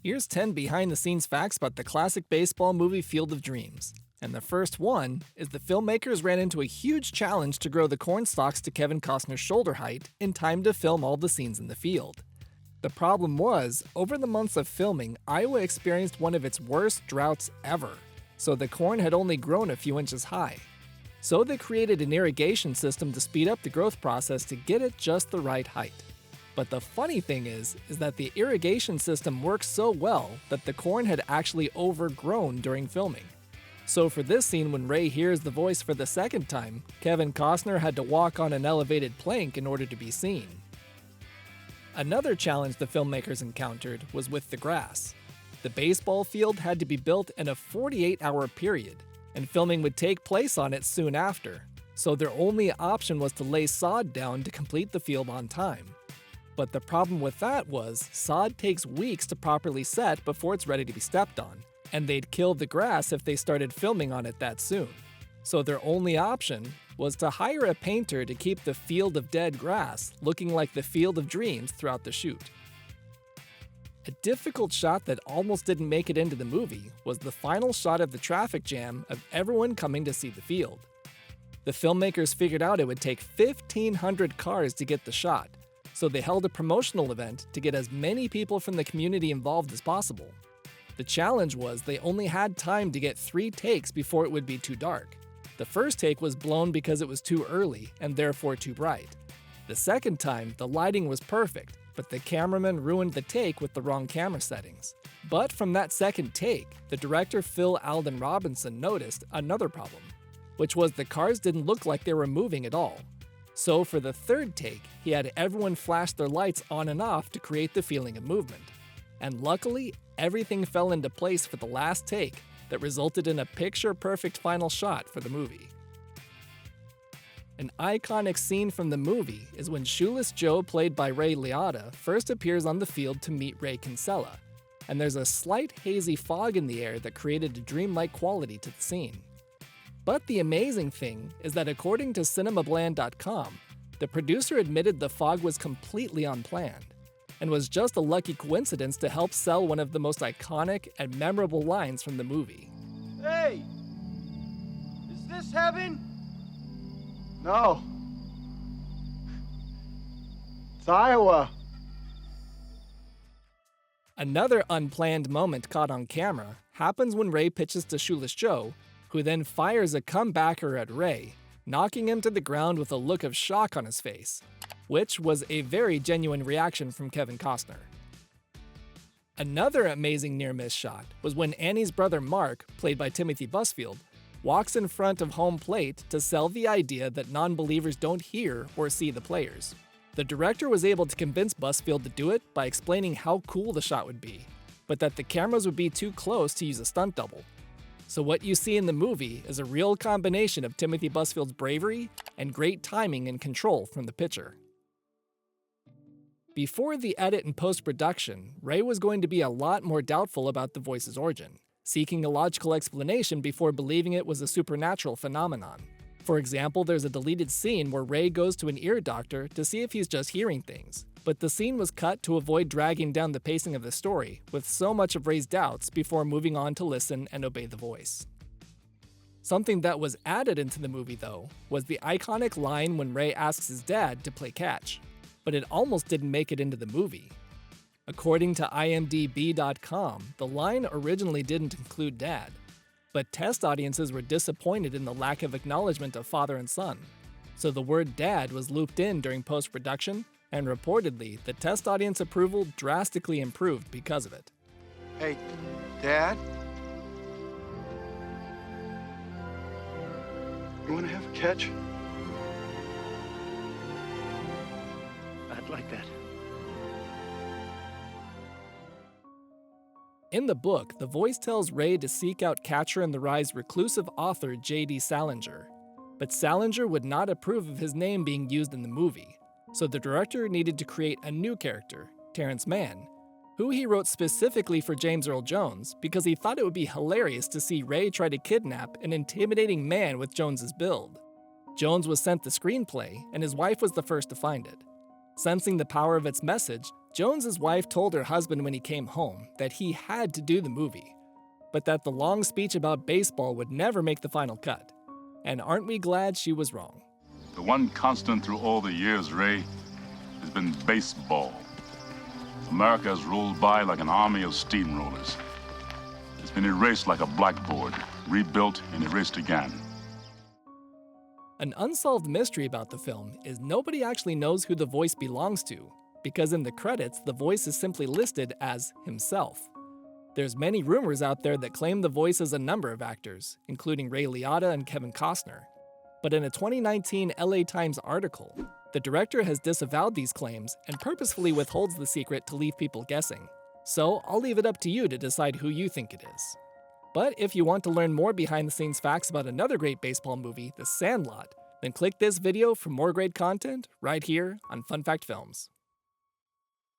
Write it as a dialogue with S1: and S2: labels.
S1: Here's 10 behind-the-scenes facts about the classic baseball movie Field of Dreams. And the first one is the filmmakers ran into a huge challenge to grow the corn stalks to Kevin Costner's shoulder height in time to film all the scenes in the field. The problem was, over the months of filming, Iowa experienced one of its worst droughts ever, so the corn had only grown a few inches high. So they created an irrigation system to speed up the growth process to get it just the right height. But the funny thing is that the irrigation system worked so well that the corn had actually overgrown during filming. So for this scene, when Ray hears the voice for the second time, Kevin Costner had to walk on an elevated plank in order to be seen. Another challenge the filmmakers encountered was with the grass. The baseball field had to be built in a 48-hour period, and filming would take place on it soon after, so their only option was to lay sod down to complete the field on time. But the problem with that was, sod takes weeks to properly set before it's ready to be stepped on, and they'd kill the grass if they started filming on it that soon. So their only option was to hire a painter to keep the field of dead grass looking like the Field of Dreams throughout the shoot. A difficult shot that almost didn't make it into the movie was the final shot of the traffic jam of everyone coming to see the field. The filmmakers figured out it would take 1,500 cars to get the shot, so they held a promotional event to get as many people from the community involved as possible. The challenge was they only had time to get 3 takes before it would be too dark. The first take was blown because it was too early and therefore too bright. The second time, the lighting was perfect, but the cameraman ruined the take with the wrong camera settings. But from that second take, the director Phil Alden Robinson noticed another problem, which was the cars didn't look like they were moving at all. So for the third take, he had everyone flash their lights on and off to create the feeling of movement. And luckily, everything fell into place for the last take that resulted in a picture-perfect final shot for the movie. An iconic scene from the movie is when Shoeless Joe, played by Ray Liotta, first appears on the field to meet Ray Kinsella, and there's a slight hazy fog in the air that created a dreamlike quality to the scene. But the amazing thing is that according to CinemaBland.com, the producer admitted the fog was completely unplanned, and was just a lucky coincidence to help sell one of the most iconic and memorable lines from the movie.
S2: Hey! Is this heaven? No. It's Iowa.
S1: Another unplanned moment caught on camera happens when Ray pitches to Shoeless Joe, who then fires a comebacker at Ray, knocking him to the ground with a look of shock on his face, which was a very genuine reaction from Kevin Costner. Another amazing near-miss shot was when Annie's brother Mark, played by Timothy Busfield, walks in front of home plate to sell the idea that non-believers don't hear or see the players. The director was able to convince Busfield to do it by explaining how cool the shot would be, but that the cameras would be too close to use a stunt double. So what you see in the movie is a real combination of Timothy Busfield's bravery and great timing and control from the pitcher. Before the edit and post-production, Ray was going to be a lot more doubtful about the voice's origin, seeking a logical explanation before believing it was a supernatural phenomenon. For example, there's a deleted scene where Ray goes to an ear doctor to see if he's just hearing things, but the scene was cut to avoid dragging down the pacing of the story with so much of Ray's doubts before moving on to listen and obey the voice. Something that was added into the movie, though, was the iconic line when Ray asks his dad to play catch, but it almost didn't make it into the movie. According to IMDb.com, the line originally didn't include dad, but test audiences were disappointed in the lack of acknowledgement of father and son, so the word dad was looped in during post-production, and reportedly, the test audience approval drastically improved because of it.
S2: Hey, Dad? You want to have a catch?
S3: I'd like that.
S1: In the book, the voice tells Ray to seek out Catcher in the Rye's reclusive author J.D. Salinger, but Salinger would not approve of his name being used in the movie, so the director needed to create a new character, Terrence Mann, who he wrote specifically for James Earl Jones because he thought it would be hilarious to see Ray try to kidnap an intimidating man with Jones's build. Jones was sent the screenplay, and his wife was the first to find it. Sensing the power of its message, Jones's wife told her husband when he came home that he had to do the movie, but that the long speech about baseball would never make the final cut. And aren't we glad she was wrong?
S4: The one constant through all the years, Ray, has been baseball. America has rolled by like an army of steamrollers. It's been erased like a blackboard, rebuilt and erased again.
S1: An unsolved mystery about the film is nobody actually knows who the voice belongs to, because in the credits, the voice is simply listed as himself. There's many rumors out there that claim the voice is a number of actors, including Ray Liotta and Kevin Costner. But in a 2019 LA Times article, the director has disavowed these claims and purposefully withholds the secret to leave people guessing. So I'll leave it up to you to decide who you think it is. But if you want to learn more behind-the-scenes facts about another great baseball movie, The Sandlot, then click this video for more great content right here on Fun Fact Films.